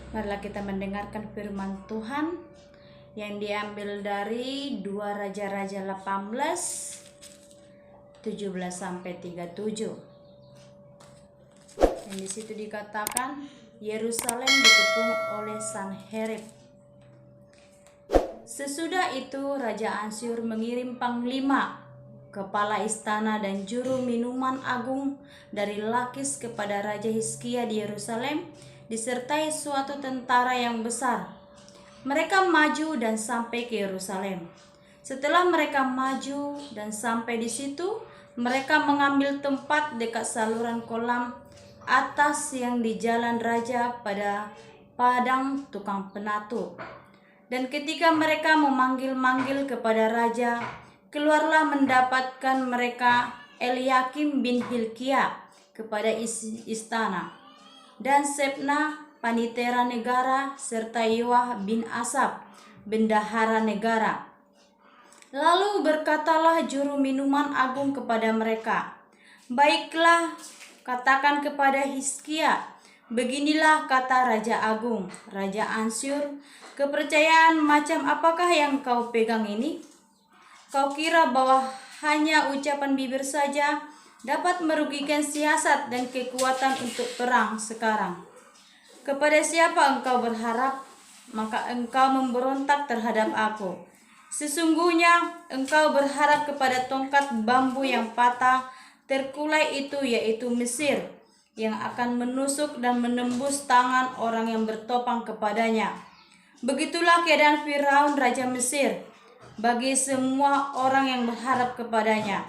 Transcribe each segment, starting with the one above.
Marilah kita mendengarkan firman Tuhan yang diambil dari 2 Raja-Raja 18 17 sampai 37. Dan di situ dikatakan Yerusalem dikepung oleh Sanherib. Sesudah itu Raja Asyur mengirim panglima, kepala istana dan juru minuman agung dari Lakis kepada Raja Hizkia di Yerusalem disertai suatu tentara yang besar. Mereka maju dan sampai ke Yerusalem. Setelah mereka maju dan sampai di situ, mereka mengambil tempat dekat saluran kolam atas yang di jalan raja pada padang tukang penatu. Dan ketika mereka memanggil-manggil kepada raja, keluarlah mendapatkan mereka Eliakim bin Hilkia kepada istana, dan Sebna panitera negara, serta Yoah bin Asap bendahara negara. Lalu berkatalah juru minuman agung kepada mereka, "Baiklah, katakan kepada Hizkia, beginilah kata Raja Agung, Raja Asyur, kepercayaan macam apakah yang kau pegang ini? Kau kira bahwa hanya ucapan bibir saja dapat merugikan siasat dan kekuatan untuk perang sekarang? Kepada siapa engkau berharap, maka engkau memberontak terhadap aku. Sesungguhnya engkau berharap kepada tongkat bambu yang patah terkulai itu, yaitu Mesir, yang akan menusuk dan menembus tangan orang yang bertopang kepadanya. Begitulah keadaan Firaun Raja Mesir bagi semua orang yang berharap kepadanya.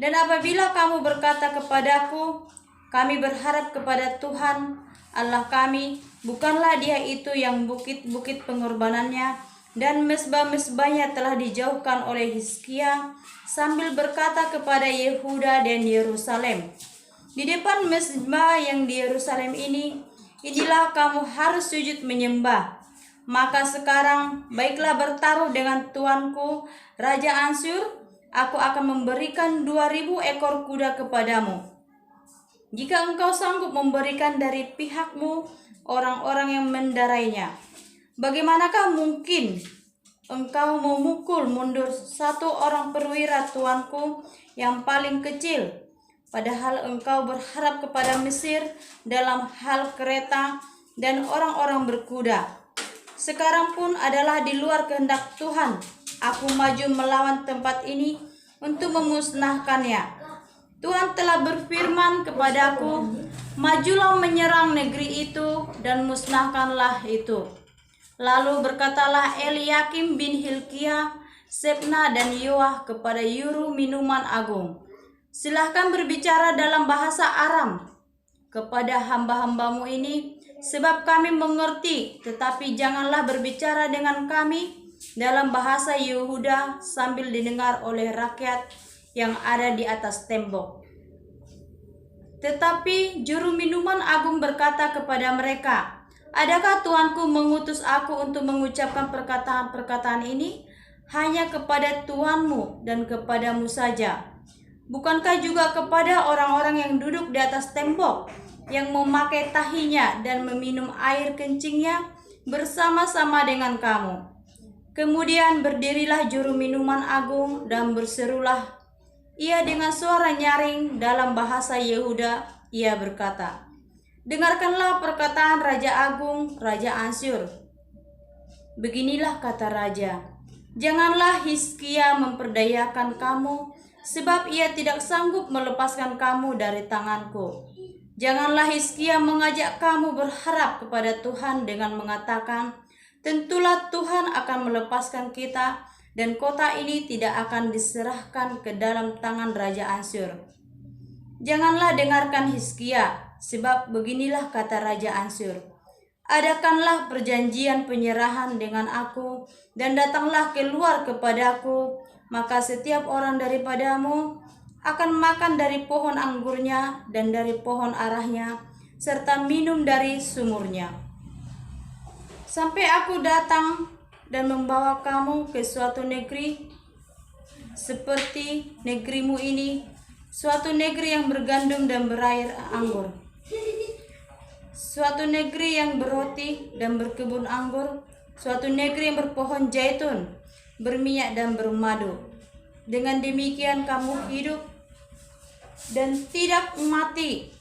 Dan apabila kamu berkata kepadaku, kami berharap kepada Tuhan Allah kami, bukanlah Dia itu yang bukit-bukit pengorbanannya dan mezbah-mezbahnya telah dijauhkan oleh Hizkia, sambil berkata kepada Yehuda dan Yerusalem, di depan mezbah yang di Yerusalem ini, inilah kamu harus sujud menyembah. Maka sekarang baiklah bertaruh dengan tuanku Raja Asyur, aku akan memberikan 2000 ekor kuda kepadamu. Jika engkau sanggup memberikan dari pihakmu orang-orang yang mendarainya, bagaimanakah mungkin engkau memukul mundur satu orang perwira tuanku yang paling kecil, padahal engkau berharap kepada Mesir dalam hal kereta dan orang-orang berkuda. Sekarang pun adalah di luar kehendak Tuhan, aku maju melawan tempat ini untuk memusnahkannya. Tuhan telah berfirman kepadaku, majulah menyerang negeri itu dan musnahkanlah itu. Lalu berkatalah Eliakim bin Hilkia, Sebna dan Yoah kepada juru minuman agung, silahkan berbicara dalam bahasa Aram kepada hamba-hambamu ini, sebab kami mengerti, tetapi janganlah berbicara dengan kami dalam bahasa Yehuda sambil didengar oleh rakyat yang ada di atas tembok. Tetapi juru minuman agung berkata kepada mereka, adakah tuanku mengutus aku untuk mengucapkan perkataan-perkataan ini hanya kepada tuanmu dan kepadamu saja? Bukankah juga kepada orang-orang yang duduk di atas tembok, yang memakai tahinya dan meminum air kencingnya bersama-sama dengan kamu? Kemudian berdirilah juru minuman agung dan berserulah ia dengan suara nyaring dalam bahasa Yehuda. Ia berkata, dengarkanlah perkataan Raja Agung, Raja Asyur. Beginilah kata Raja, janganlah Hizkia memperdayakan kamu, sebab ia tidak sanggup melepaskan kamu dari tanganku. Janganlah Hizkia mengajak kamu berharap kepada Tuhan dengan mengatakan, tentulah Tuhan akan melepaskan kita, dan kota ini tidak akan diserahkan ke dalam tangan Raja Asyur. Janganlah dengarkan Hizkia, sebab beginilah kata Raja Asyur, adakanlah perjanjian penyerahan dengan aku, dan datanglah keluar kepadaku, maka setiap orang daripadamu akan makan dari pohon anggurnya dan dari pohon arahnya, serta minum dari sumurnya, sampai aku datang dan membawa kamu ke suatu negeri seperti negerimu ini, suatu negeri yang bergandum dan berair anggur, suatu negeri yang berroti dan berkebun anggur, suatu negeri yang berpohon zaitun, berminyak dan bermadu. Dengan demikian kamu hidup dan tidak mati.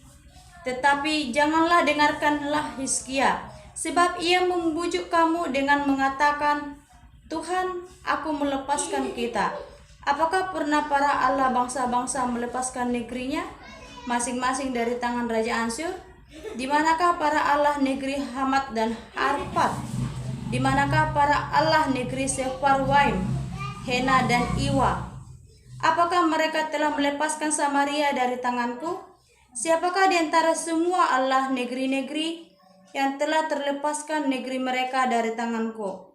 Tetapi janganlah dengarkanlah Hizkia, sebab ia membujuk kamu dengan mengatakan, Tuhan, aku melepaskan kita. Apakah pernah para Allah bangsa-bangsa melepaskan negerinya, masing-masing dari tangan Raja Ansyur? Di manakah para Allah negeri Hamat dan Arpad? Di manakah para Allah negeri Sefarwaim, Hena dan Iwa? Apakah mereka telah melepaskan Samaria dari tanganku? Siapakah di antara semua Allah negeri-negeri yang telah terlepaskan negeri mereka dari tanganku?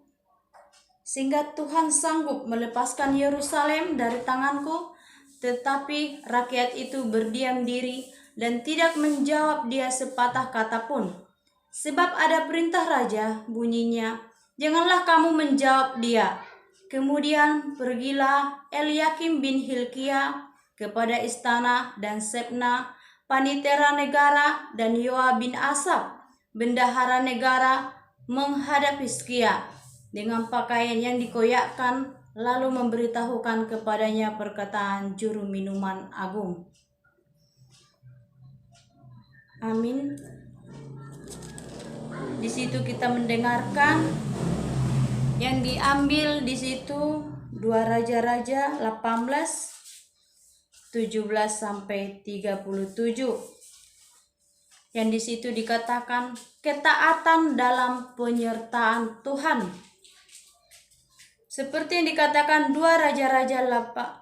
Sehingga Tuhan sanggup melepaskan Yerusalem dari tanganku, tetapi rakyat itu berdiam diri dan tidak menjawab dia sepatah kata pun. Sebab ada perintah raja, bunyinya, janganlah kamu menjawab dia. Kemudian pergilah Eliakim bin Hilkia kepada istana, dan Sebna, panitera negara, dan Yoa bin Asaf, bendahara negara, menghadap Hizkia dengan pakaian yang dikoyakkan, lalu memberitahukan kepadanya perkataan juru minuman agung. Amin. Di situ kita mendengarkan yang diambil di situ 2 Raja-Raja 18 17 sampai 37. Yang di situ dikatakan ketaatan dalam penyertaan Tuhan. Seperti yang dikatakan 2 Raja-Raja 18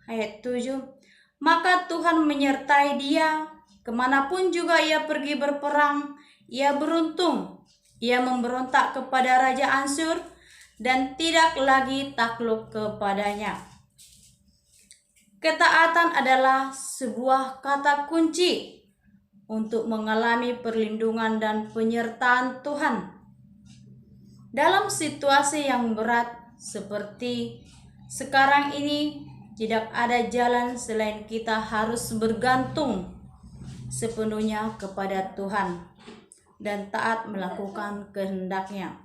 ayat 7. Maka Tuhan menyertai dia, kemanapun juga ia pergi berperang, ia beruntung. Ia memberontak kepada Raja Ansyur dan tidak lagi takluk kepadanya. Ketaatan adalah sebuah kata kunci untuk mengalami perlindungan dan penyertaan Tuhan. Dalam situasi yang berat seperti sekarang ini, tidak ada jalan selain kita harus bergantung sepenuhnya kepada Tuhan dan taat melakukan kehendak-Nya.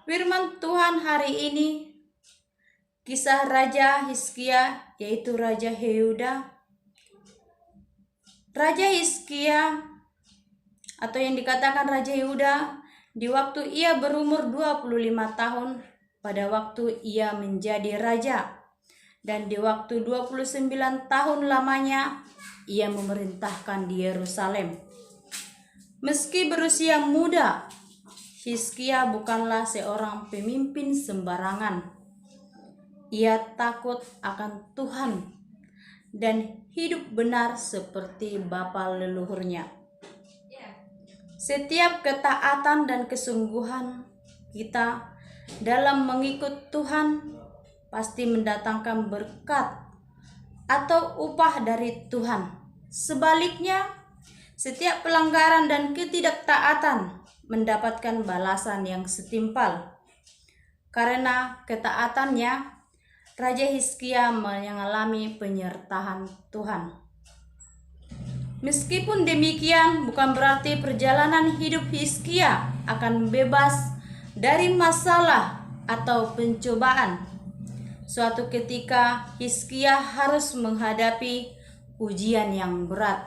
Firman Tuhan hari ini, kisah Raja Hizkia, yaitu Raja Yehuda. Raja Hizkia atau yang dikatakan Raja Yehuda, di waktu ia berumur 25 tahun, pada waktu ia menjadi raja, dan di waktu 29 tahun lamanya ia memerintahkan di Yerusalem. Meski berusia muda, Hizkia bukanlah seorang pemimpin sembarangan. Ia takut akan Tuhan dan hidup benar seperti bapa leluhurnya. Setiap ketaatan dan kesungguhan kita dalam mengikut Tuhan pasti mendatangkan berkat atau upah dari Tuhan. Sebaliknya, setiap pelanggaran dan ketidaktaatan mendapatkan balasan yang setimpal. Karena ketaatannya, Raja Hizkia mengalami penyertaan Tuhan. Meskipun demikian, bukan berarti perjalanan hidup Hizkia akan bebas dari masalah atau pencobaan. Suatu ketika Hizkia harus menghadapi ujian yang berat.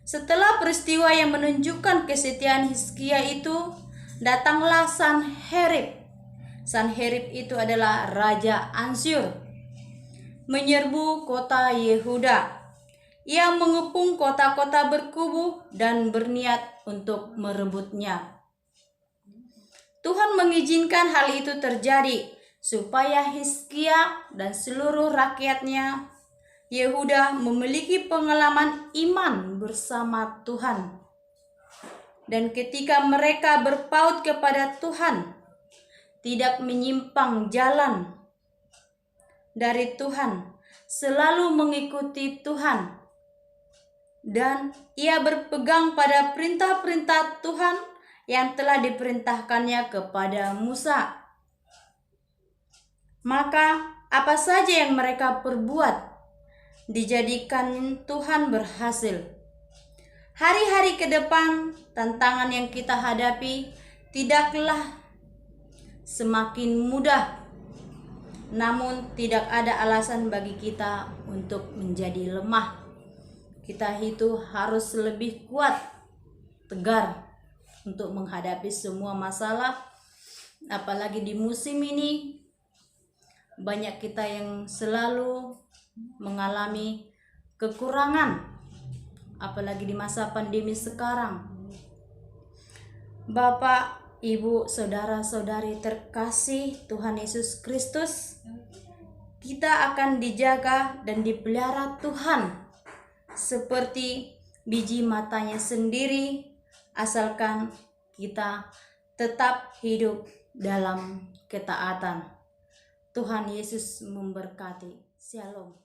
Setelah peristiwa yang menunjukkan kesetiaan Hizkia itu, datanglah Sanherib. Sanherib itu adalah Raja Ansyur, menyerbu kota Yehuda. Ia mengepung kota-kota berkubu dan berniat untuk merebutnya. Tuhan mengizinkan hal itu terjadi supaya Hizkia dan seluruh rakyatnya Yehuda memiliki pengalaman iman bersama Tuhan. Dan ketika mereka berpaut kepada Tuhan, tidak menyimpang jalan dari Tuhan, selalu mengikuti Tuhan, dan ia berpegang pada perintah-perintah Tuhan yang telah diperintahkannya kepada Musa. Maka apa saja yang mereka perbuat, dijadikan Tuhan berhasil. Hari-hari ke depan, tantangan yang kita hadapi tidaklah semakin mudah, namun tidak ada alasan bagi kita untuk menjadi lemah. Kita itu harus lebih kuat, tegar untuk menghadapi semua masalah. Apalagi di musim ini, banyak kita yang selalu mengalami kekurangan, apalagi di masa pandemi sekarang. Bapak, Ibu, saudara-saudari terkasih Tuhan Yesus Kristus, kita akan dijaga dan dipelihara Tuhan seperti biji matanya sendiri, asalkan kita tetap hidup dalam ketaatan. Tuhan Yesus memberkati. Shalom.